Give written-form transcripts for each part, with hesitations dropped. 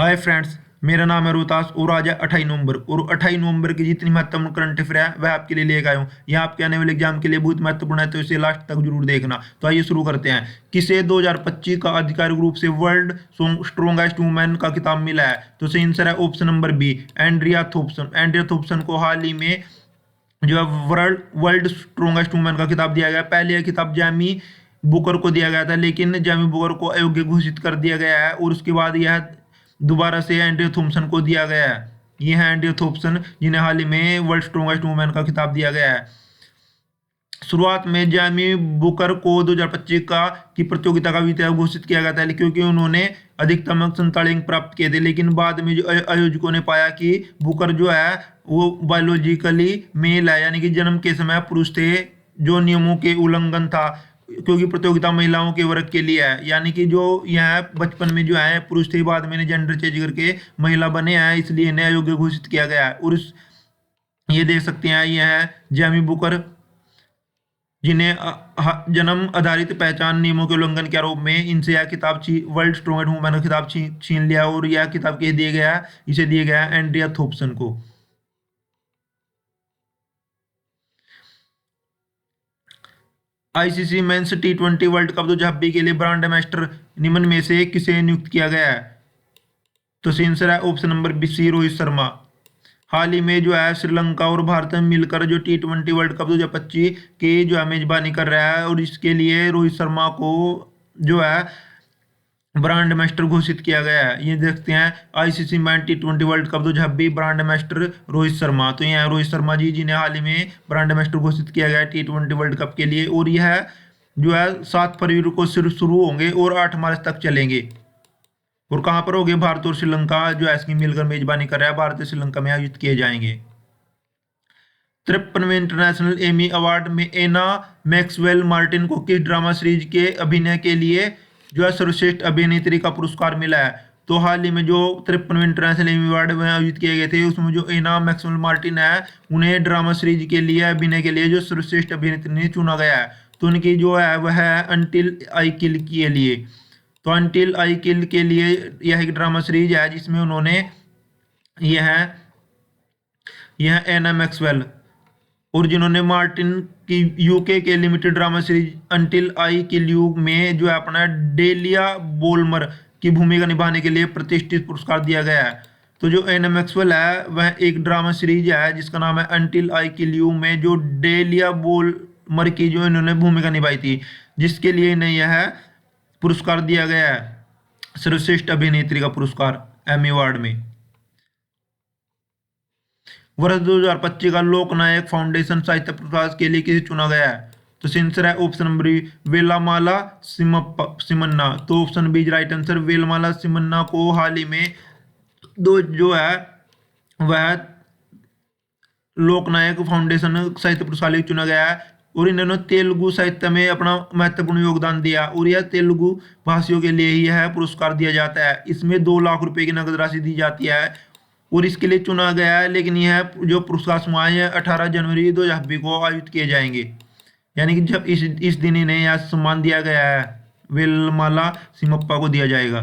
Hi friends, मेरा नाम है रोहतास और आज है 28 नवंबर और 28 नवंबर की जितनी महत्वपूर्ण करंट अफेयर है वह आपके लिए लेकर आया हूँ। यह आपके आने वाले एग्जाम के लिए बहुत महत्वपूर्ण है, तो इसे लास्ट तक जरूर देखना। तो आइए शुरू करते हैं। किसे 2025 का आधिकारिक रूप से वर्ल्ड स्ट्रॉन्गेस्ट वुमेन का खिताब मिला है? तो सही आंसर है option number B, Andrea Thompson. Andrea Thompson को हाल ही में जो है वर्ल्ड स्ट्रॉन्गेस्ट वुमेन का खिताब दिया गया। पहले यह खिताब जैमी बुकर को दिया गया था, लेकिन जैमी बुकर को अयोग्य घोषित कर दिया गया है और उसके बाद यह दोबारा से एंड्रिया थॉम्पसन को दिया गया है। ये है एंड्रिया थॉम्पसन, जिन्हें हाल ही में वर्ल्ड स्ट्रॉन्गेस्ट वुमेन का खिताब दिया गया है। शुरुआत में जैमी बुकर को 2025 का की प्रतियोगिता का विजेता घोषित किया गया था, क्योंकि उन्होंने अधिकतम 47 अंक प्राप्त किए थे। लेकिन बाद में जो आयोजकों ने पाया कि बुकर जो है वो बायोलॉजिकली मेल है, यानी कि जन्म के समय पुरुष थे, जो नियमों के उल्लंघन था, क्योंकि प्रतियोगिता महिलाओं के वर्ग के लिए है। यानी कि जो यह बचपन में जो है पुरुष थे, बाद में जेंडर चेंज करके महिला बने हैं, इसलिए इन्हें अयोग्य घोषित किया गया है। और ये देख सकते हैं, यह है जैमी बुकर, जिन्हें जन्म आधारित पहचान नियमों के उल्लंघन के आरोप में इनसे यह खिताब वर्ल्ड स्ट्रॉन्गेस्ट वुमेन का खिताब छीन लिया और यह खिताब इसे दिया गया एंड्रिया थॉम्पसन को। ICC men's T20 world cup 2026 के लिए ब्रांड एम्बेसडर निम्न में से किसे नियुक्त किया गया है? तो सही आंसर है option number B C, Rohit Sharma. हाल ही में जो है श्रीलंका और भारत मिलकर जो T20 वर्ल्ड कप 2025 की जो है मेजबानी कर रहा है, और इसके लिए रोहित शर्मा को जो है ब्रांड एम्बेसडर घोषित किया गया है। ये देखते हैं ICC man T20 world cup 2026 brand ambassador Rohit Sharma. तो ये है रोहित शर्मा जी, जिन्हें हाल ही में ब्रांड एम्बेसडर घोषित किया गया है T20 वर्ल्ड कप के लिए। और यह जो है 7 फरवरी को शुरू होंगे और 8 मार्च तक चलेंगे। और कहाँ पर होंगे? भारत और श्रीलंका जो है इसकी मिलकर मेजबानी कर रहा है, भारत और श्रीलंका में आयोजित किए जाएंगे। 53वें इंटरनेशनल एमी अवार्ड में एना मैक्सवेल मार्टिन को किस ड्रामा सीरीज के अभिनय के लिए जो है सर्वश्रेष्ठ अभिनेत्री का पुरस्कार मिला है? तो हाल ही में जो 53वें इंटरनेशनल एमी अवार्ड में आयोजित किए गए थे, उसमें जो एना मैक्सवेल मार्टिन है, उन्हें ड्रामा सीरीज के लिए अभिनय के लिए जो सर्वश्रेष्ठ अभिनेत्री चुना गया है। तो उनकी जो है वह है अंटिल आई किल के लिए। तो अंटिल आई किल के लिए यह एक ड्रामा सीरीज है जिसमें उन्होंने यह एना मैक्सवेल और जिन्होंने मार्टिन की यूके के limited drama series until I kill you में जो है अपना डेलिया बोलमर की भूमिका निभाने के लिए प्रतिष्ठित पुरस्कार दिया गया है। तो जो एना मैक्सवेल है वह एक ड्रामा सीरीज है जिसका नाम है अंटिल आई किल यू, में जो डेलिया बोलमर की जो इन्होंने भूमिका निभाई थी, जिसके लिए इन्हें यह पुरस्कार दिया गया है, सर्वश्रेष्ठ अभिनेत्री का पुरस्कार एमी अवार्ड में। वर्ष 2025 का लोकनायक फाउंडेशन साहित्य पुरस्कार के लिए किसे चुना गया है? तो आंसर है ऑप्शन नंबर बी, वेलामाला सिमन्ना। तो ऑप्शन बी राइट आंसर। वेलमाला सिमन्ना को हाल ही में जो है वह लोकनायक फाउंडेशन साहित्य पुरस्कार लिए चुना गया है, और इन्होंने तेलुगु साहित्य में अपना महत्वपूर्ण योगदान दिया, और यह तेलुगु भाषियों के लिए ही यह पुरस्कार दिया जाता है। इसमें 2 लाख रुपए की नगद राशि दी जाती है और इसके लिए चुना गया है। लेकिन यह जो पुरस्कार समारोह है 18 जनवरी 2026 को आयोजित किए जाएंगे, यानी कि जब इस दिन इन्हें यह सम्मान दिया गया है, वेलमाला सिमप्पा को दिया जाएगा।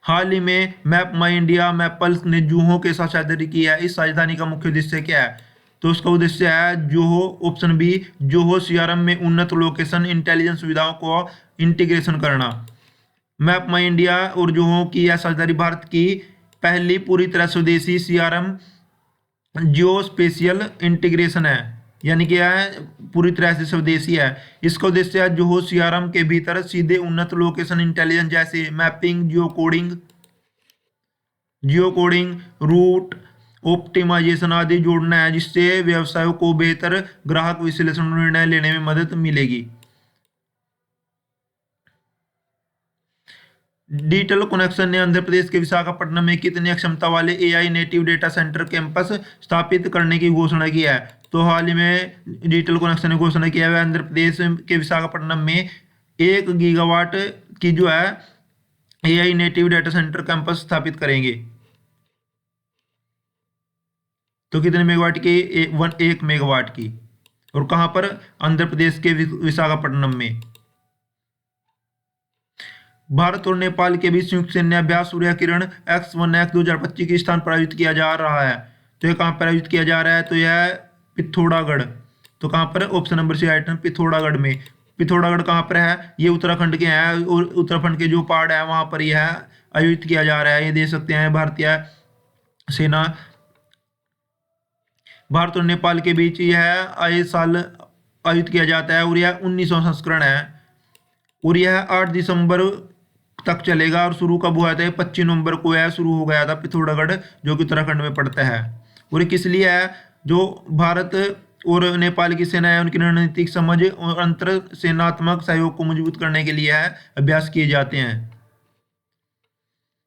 हाल ही में मैप माई इंडिया मैपल्स ने जूहो के साथ साझेदारी की है। इस साझेदारी का मुख्य उद्देश्य क्या है? तो उसका उद्देश्य है Zoho, option B, Zoho CRM में उन्नत लोकेशन इंटेलिजेंस सुविधाओं को इंटीग्रेशन करना। मैप माई इंडिया और जोहो की यह साझेदारी भारत की पहली पूरी तरह स्वदेशी सीआरएम जियो स्पेशियल इंटीग्रेशन है, यानी कि यह पूरी तरह से स्वदेशी है। इसका उद्देश्य है जोहो सीआरएम के भीतर सीधे उन्नत लोकेशन इंटेलिजेंस जैसे मैपिंग, जियो कोडिंग, रूट ऑप्टिमाइजेशन आदि जोड़ना है, जिससे व्यवसायों को बेहतर ग्राहक विश्लेषण निर्णय लेने में मदद मिलेगी। डिजिटल कनेक्शन ने आंध्र प्रदेश के विशाखापट्टनम में कितनी क्षमता वाले AI native data centre campus स्थापित करने की घोषणा की है? तो हाल ही में डिजिटल कनेक्शन ने घोषणा किया है आंध्र प्रदेश के विशाखापट्टनम में 1 गीगावाट की जो है AI native data centre campus स्थापित करेंगे। तो कितने मेगावाट की? 1 मेगावाट की। और कहां पर? आंध्र प्रदेश के विशाखापट्टनम में। भारत और नेपाल के बीच संयुक्त सैन्य अभ्यास सूर्य किरण X1X 2025 के स्थान पर आयोजित किया जा रहा है। तो ये कहाँ पर आयोजित किया जा रहा है? तो यह पिथौरागढ़। तो कहाँ पर? Option number C item Pithoragarh में। पिथौरागढ़ कहाँ पर है? ये उत्तराखंड के है और उत्तराखंड के जो पहाड़ है वहां पर यह आयोजित किया जा रहा है। ये देख सकते हैं भारतीय सेना, भारत और नेपाल के बीच यह आए साल आयोजित किया जाता है और यह 19वां संस्करण है और यह 8 दिसंबर तक चलेगा। और शुरू कब हुआ था? 25 नवंबर को यह शुरू हो गया था पिथौरागढ़, जो कि उत्तराखंड में पड़ता है। और ये किस लिए है? जो भारत और नेपाल की सेना है उनकी रणनीतिक समझ और अंतर सेनात्मक सहयोग को मजबूत करने के लिए है अभ्यास किए जाते हैं।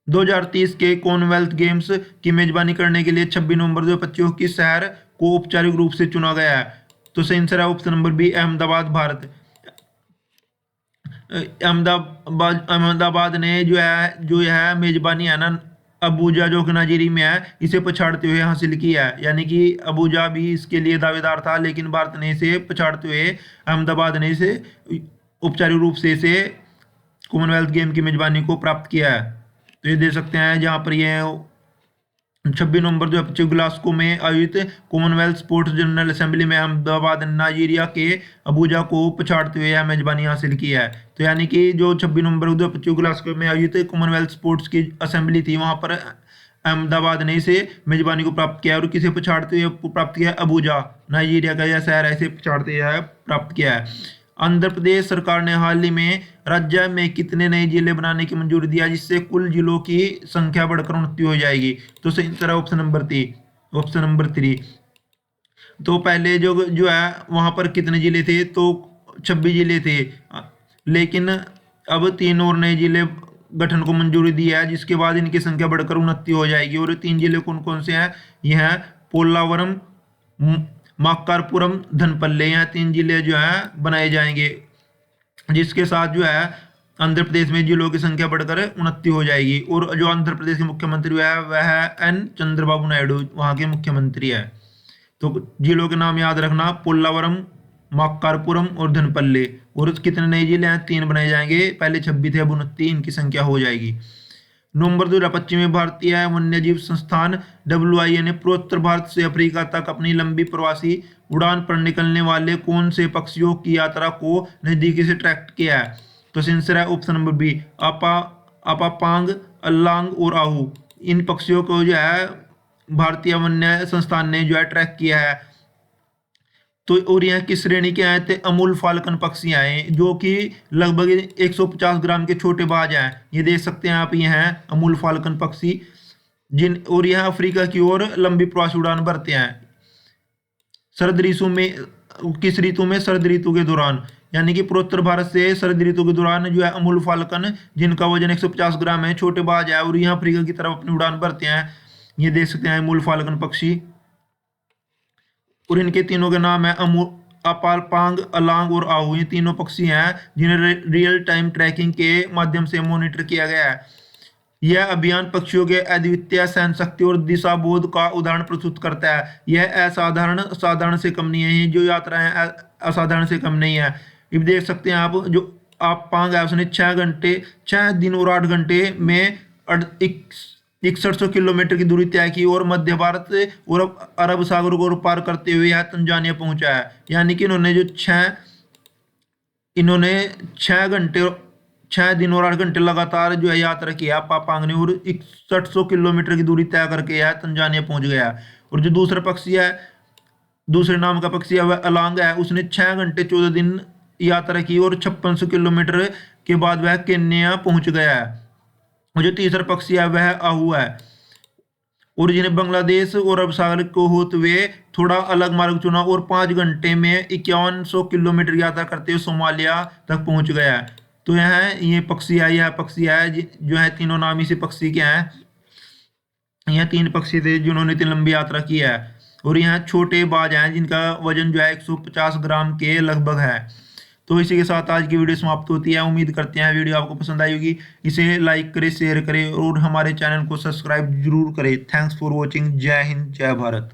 2030 के कॉमनवेल्थ गेम्स की मेजबानी करने के लिए 26 नवंबर 2025 की शहर को औपचारिक रूप से चुना गया है। तो सही आंसर है option number B Ahmedabad, Bharat. Ahmedabad ने जो है मेजबानी है ना अबूजा, जो कि नाइजीरिया में है, इसे पछाड़ते हुए हासिल की है। यानी कि अबूजा भी इसके लिए दावेदार था, लेकिन भारत ने इसे पछाड़ते हुए अहमदाबाद ने इसे औपचारिक रूप से इसे कॉमनवेल्थ गेम की मेजबानी को प्राप्त किया है। तो ये देख सकते हैं जहाँ पर ये 26 नवंबर 2025 ग्लासगो में आयोजित कॉमनवेल्थ स्पोर्ट्स जनरल असेंबली में अहमदाबाद नाइजीरिया के अबूजा को पछाड़ते हुए यह मेजबानी हासिल की है। तो यानी कि जो 26 नवंबर 2025 ग्लासगो में आयोजित कॉमनवेल्थ स्पोर्ट्स की असेंबली थी, वहां पर अहमदाबाद ने इसे मेजबानी को प्राप्त किया और किसे पछाड़ते हुए प्राप्त किया? अबूजा, नाइजीरिया का यह शहर है, इसे पछाड़ते हुए प्राप्त किया है। आंध्र प्रदेश सरकार ने हाल ही में राज्य में कितने नए जिले बनाने की मंजूरी दिया, जिससे कुल जिलों की संख्या बढ़कर 29 हो जाएगी? तो सही आंसर है ऑप्शन नंबर 3। तो पहले जो है वहां पर कितने जिले थे? तो 26 जिले थे, लेकिन अब 3 और नए जिले गठन को मंजूरी दी है, जिसके बाद इनकी संख्या बढ़कर 29 हो जाएगी। और 3 जिले कौन कौन से हैं? यह है पोलावरम, माक्कारपुरम, धनपल्ले। यहाँ 3 जिले जो है बनाए जाएंगे, जिसके साथ जो है आंध्र प्रदेश में जिलों की संख्या बढ़कर 29 हो जाएगी। और जो आंध्र प्रदेश के मुख्यमंत्री है वह है एन चंद्रबाबू नायडू, वहाँ के मुख्यमंत्री है। तो जिलों के नाम याद रखना, पोलावरम, माक्कारपुरम और धनपल्ले। और कितने नए जिले हैं? 3 बनाए जाएंगे, पहले 26 थे, अब 29 इनकी संख्या हो जाएगी। नवंबर 2025 में भारतीय वन्य जीव संस्थान WIA ने पूर्वोत्तर भारत से अफ्रीका तक अपनी लंबी प्रवासी उड़ान पर निकलने वाले कौन से पक्षियों की यात्रा को नजदीकी से ट्रैक किया है? तो आंसर है ऑप्शन नंबर बी आपापांग, अल्लांग और आहू। इन पक्षियों को जो है भारतीय वन्य संस्थान ने जो है ट्रैक किया है। तो और यह किस श्रेणी के आए थे? अमूल फाल्कन पक्षी आए, जो कि लगभग 150 ग्राम के छोटे बाज हैं। ये देख सकते हैं आप, ये हैं अमूल फाल्कन पक्षी, और यह अफ्रीका की ओर लंबी प्रवासी उड़ान भरते हैं शरद ऋतु में। किस ऋतु में? शरद ऋतु के दौरान। यानी कि पूर्वोत्तर भारत से शरद ऋतु के दौरान जो है अमूल फाल्कन, जिनका वजन 150 ग्राम है, छोटे बाज है, और यहाँ अफ्रीका की तरफ अपनी उड़ान भरते हैं। ये देख सकते हैं अमूल फाल्कन पक्षी। और इनके तीनों के नाम है अपापांग, अलांग और आहू। ये तीनों पक्षी हैं जिन्हें रियल टाइम ट्रैकिंग के माध्यम से मॉनिटर किया गया है। यह अभियान पक्षियों के अद्वितीय सहन शक्ति और दिशा बोध का उदाहरण प्रस्तुत करता है। यह साधारण से कम नहीं है, जो यात्रा है असाधारण से कम नहीं है। ये देख सकते हैं आप, जो आप पांग है उसने 6 दिन और 8 घंटे में 6100 किलोमीटर की दूरी तय की और मध्य भारत और अरब सागर को पार करते हुए यह तंजानिया पहुंचा है। यानी कि इन्होंने 6 दिन और 8 घंटे लगातार जो है यात्रा किया पापांग ने, और 6100 किलोमीटर की दूरी तय करके यह तंजानिया पहुंच गया। और जो दूसरा पक्षी है, दूसरे नाम का पक्षी है, वह अलांग है। उसने 6 घंटे 14 दिन यात्रा की और 5600 किलोमीटर के बाद वह केन्या पहुंच गया है। और जो तीसरा पक्षी है वह आहू है, और जिन्हें बांग्लादेश और अरब सागर को होते हुए थोड़ा अलग मार्ग चुना और 5 घंटे में 5100 किलोमीटर यात्रा करते हुए सोमालिया तक पहुंच गया है। तो यह पक्षी है जो है, तीनों नाम इसी पक्षी के हैं। यह 3 पक्षी थे जिन्होंने इतनी लंबी यात्रा की है। और यहाँ छोटे बाज हैं जिनका वजन जो है 150 ग्राम के लगभग है। तो इसी के साथ आज की वीडियो समाप्त होती है। उम्मीद करते हैं वीडियो आपको पसंद आई होगी। इसे लाइक करें, शेयर करें और हमारे चैनल को सब्सक्राइब जरूर करें। Thanks for watching. जय हिंद, जय भारत।